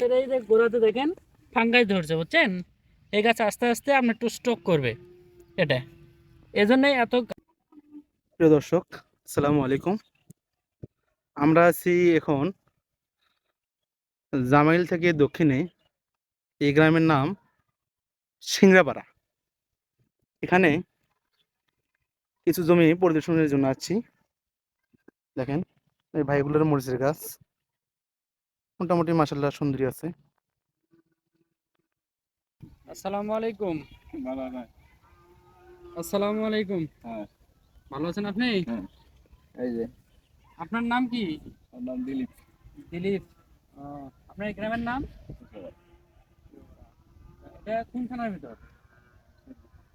গাছের এই যে গোড়াতে দেখেন ফাঙ্গাস ধরছে, বুঝছেন? এই গাছ আস্তে আস্তে আপনি একটু স্ট্রোক করবে, এটা এজন্যই এত। প্রিয় দর্শক, আসসালামু আলাইকুম। আমরা আছি এখন জামাইল থেকে দক্ষিণে। এই গ্রামের নাম সিংড়াপাড়া। এখানে কিছু জমি পরিদর্শনের জন্য আসছি। দেখেন, এই ভাইগুলোর মরিচের গাছ মোটামুটি মাসাল্লাহ সুন্দরী আছে। আসসালামু আলাইকুম। আসসালামু আলাইকুম। হ্যাঁ, ভালো আছেন আপনি? হ্যাঁ, এই যে আপনার নাম কি? ওর নাম দিলীপ। দিলীপ। আপনার এই গ্রামের নাম? এটা কোন থানার ভিতর?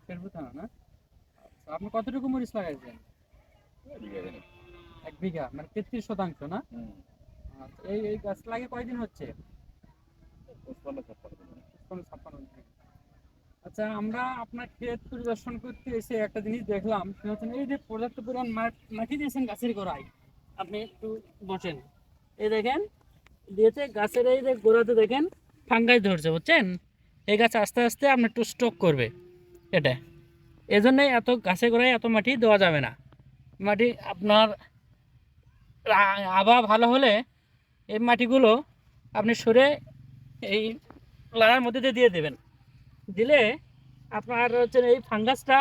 শেরপুর থানা না? আচ্ছা, আপনি কতটুকু মরিচ লাগাইছেন? 1 বিঘা, মানে 33 শতাংশ না? আচ্ছা, এই এই গাছ লাগে কয়দিন হচ্ছে? 56 দিন। আচ্ছা, আমরা আপনার ক্ষেত পরিদর্শন করতে এসে একটা জিনিস দেখলাম, সেটা হচ্ছে এই যে পর্যাপ্ত পরিমাণ মাটি দিয়েছেন গাছের গোড়ায়। আপনি একটু বসেন, এই দেখেন দিয়েছে গাছের এই যে গোড়াতে দেখেন ফাঙ্গাস ধরছে, বুঝছেন? এই গাছ আস্তে আস্তে আপনি একটু স্ট্রোক করবে, এটা এজন্যই এত গাছের গোড়ায় এত মাটি দেওয়া যাবে না। মাটি আপনার আবহাওয়া ভালো হলে এই মাটিগুলো আপনি সরে এই লাড়ার মধ্যে দিয়ে দেবেন। দিলে আপনার হচ্ছে এই ফাঙ্গাসটা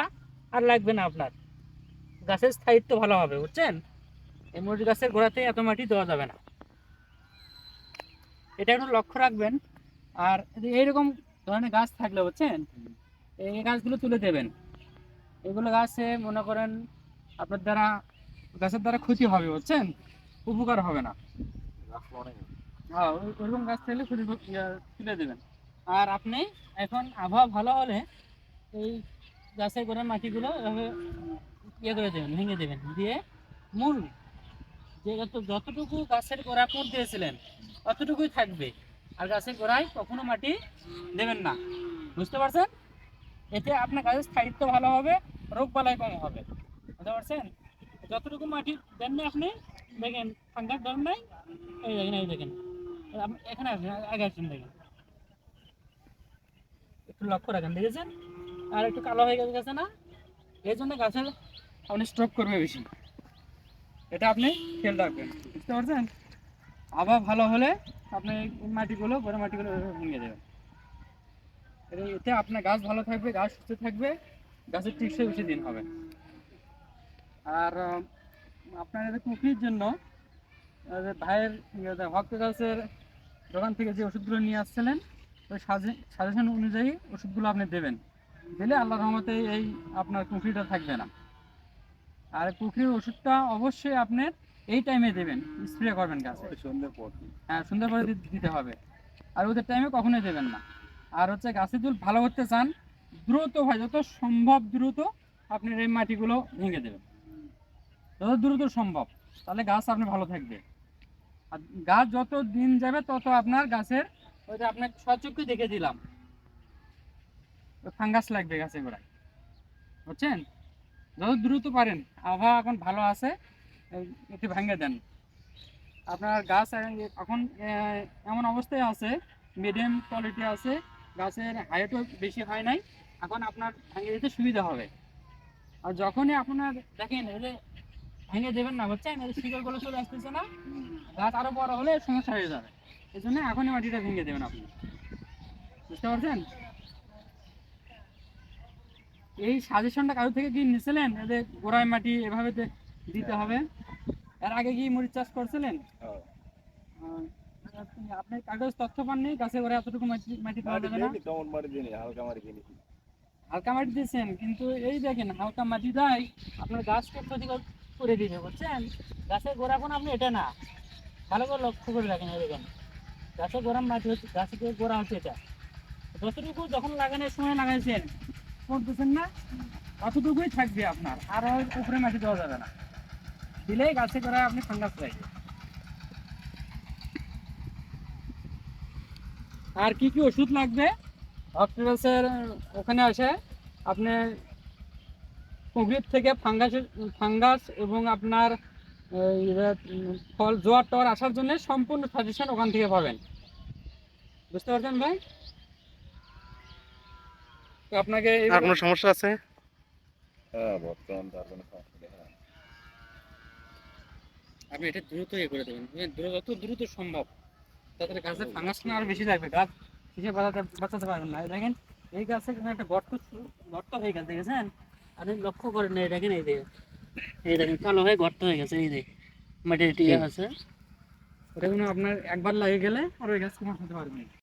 আর লাগবে না, আপনার গাছের স্থায়িত্ব ভালো হবে, বুঝছেন? এই মরিচ গাছের গোড়াতে এত মাটি দেওয়া যাবে না, এটা একটু লক্ষ্য রাখবেন। আর এইরকম ধরনের গাছ থাকলে, বুঝছেন, এই গাছগুলো তুলে দেবেন। এগুলো গাছে মনে করেন আপনার দ্বারা গাছের দ্বারা ক্ষতি হবে, বুঝছেন, উপকার হবে না। হ্যাঁ, ওইরকম গাছ থাকলে তুলে দেবেন। আর আপনি এখন আবহাওয়া ভালো হলে এই গাছের গোড়ার মাটিগুলো এভাবে করে দেবেন, ভেঙে দেবেন, দিয়ে মূল যে যতটুকু গাছের গোড়া কোর দিয়েছিলেন ততটুকুই থাকবে। আর গাছের গোড়ায় কখনো মাটি দেবেন না, বুঝতে পারছেন? এতে আপনার গাছের স্থায়িত্ব ভালো হবে, রোগ বালাই কম হবে, বুঝতে পারছেন? যতটুকু মাটি দেন না আপনি, দেখেন ফাঙ্গাস ধরেন নাই, এই দেখেন, এই দেখেন, এখানে আসেন, আগে আসেন, দেখেন একটু লক্ষ্য রাখেন, দেখেছেন? আর একটু কালো হয়ে গেছে না? এই জন্য গাছের আপনি স্ট্রোক করবে বেশি, এটা আপনি খেয়াল রাখবেন, বুঝতে পারছেন? আবহাওয়া ভালো হলে আপনি মাটিগুলো বড় মাটিগুলো ভেঙে দেবেন। এতে আপনার গাছ ভালো থাকবে, গাছ সুস্থ থাকবে, গাছের টিকসই বেশি দিন হবে। আর আপনার এদের পুকুরির জন্য ভাইয়ের ভক্ত গাছের দোকান থেকে যে ওষুধগুলো নিয়ে আসছিলেন, ওই সাজেশন অনুযায়ী ওষুধগুলো আপনি দেবেন। দিলে আল্লাহর রহমতে এই আপনার পুকুরিটা থাকবে না। আর পুকুরির ওষুধটা অবশ্যই আপনার এই টাইমে দেবেন, স্প্রে করবেন গাছে সন্ধ্যের পর। হ্যাঁ, সন্ধ্যার পরে দিতে হবে। আর ওদের টাইমে কখনোই দেবেন না। আর হচ্ছে গাছের যদি ভালো করতে চান, দ্রুত হয়, যত সম্ভব দ্রুত আপনার এই মাটিগুলো ভেঙে দেবেন, যত দ্রুত সম্ভব, তাহলে গাছ আপনি ভালো থাকবে। আর গাছ যত দিন যাবে তত আপনার গাছের ওই যে আপনাকে সচক্ষে দেখে দিলাম ফাঙ্গাস লাগবে গাছে গোড়ায়, বুঝছেন? যত দ্রুত পারেন, আবহাওয়া এখন ভালো আছে, একটু ভেঙে দেন। আপনার গাছ এখন এমন অবস্থায় আছে, মিডিয়াম কোয়ালিটি আছে, গাছের হাইটও বেশি হয় নাই, এখন আপনার ভেঙে দিতে সুবিধা হবে। আর যখনই আপনার দেখেন এই যে ভেঙে দেবেন না, বুঝছেন, এই শিকড়গুলো চলে আসতেছে না, গাছ আরো বড় হলে সমস্যা হয়ে যাবে। এই জন্য এখনই মাটিটা ভেঙে দেবেন আপনি, বুঝতে পারছেন? এই সাজেশনটা কারো থেকে কি নিয়েছিলেন, এই যে গোড়ায় মাটি এভাবে দিতে হবে? এর আগে কি মরিচ চাষ করছিলেন? আপনি কাগজ তথ্য পাননি গাছে গোড়ায় এতটুকু মাটি মাটি পাওয়া যাবে না? কেমন মাটি দিই, হালকা মাটি দিই। হালকা মাটি দিয়েছেন, কিন্তু এই দেখেন হালকা মাটি দেয় আপনার গাছকে ক্ষতি করে দিবে, বুঝছেন? গাছের গোড়া কোন আপনি এটা না, ভালো করে লক্ষ্য করে রাখেন, এই দেখেন গাছের গোড়ার মাটি হচ্ছে, গাছের গোড়া হচ্ছে এটা। যতটুকু যখন লাগানোর সময় লাগাইছেন করতেছেন না, অতটুকুই থাকবে আপনার, আর ওই উপরে মাটি দেওয়া যাবে না, দিলেই গাছে গোড়ায় আপনি ফাঙ্গাস লাগবে। আর কি কি ওষুধ লাগবে অক্টোপাসের ওখানে আসে আপনি কোভিড থেকে ফাঙ্গাস এবং আপনার ফল জোয়ার টোয়ার আসার জন্য সম্পূর্ণ সাজেশন ওখান থেকে পাবেন। বুঝতে পারছেন ভাই? তো আপনাকে আর এইগুলো- কোনো সমস্যা আছে? হ্যাঁ, বর্তমান তার কোনো সমস্যা নেই। হ্যাঁ। আপনি এটা দ্রুত ইয়ে করে দেবেন, যত দ্রুত সম্ভব, তাদের গাছের ফাঙ্গাস না আরো বেশি লাগবে, গাছ কিসে বাঁচাতে পারবেন না। এই দেখেন এই গাছে এখানে একটা গর্ত হয়ে গেছে, দেখেছেন? আপনি লক্ষ্য করেন না, এই দেখেন এই দেখেন কালো হয়ে গর্ত হয়ে গেছে, এই যে মাটির ইয়ে আছে, ওটা কোনো আপনার একবার লাগে গেলে আর ওই গাছ কোনো হতে পারবে না।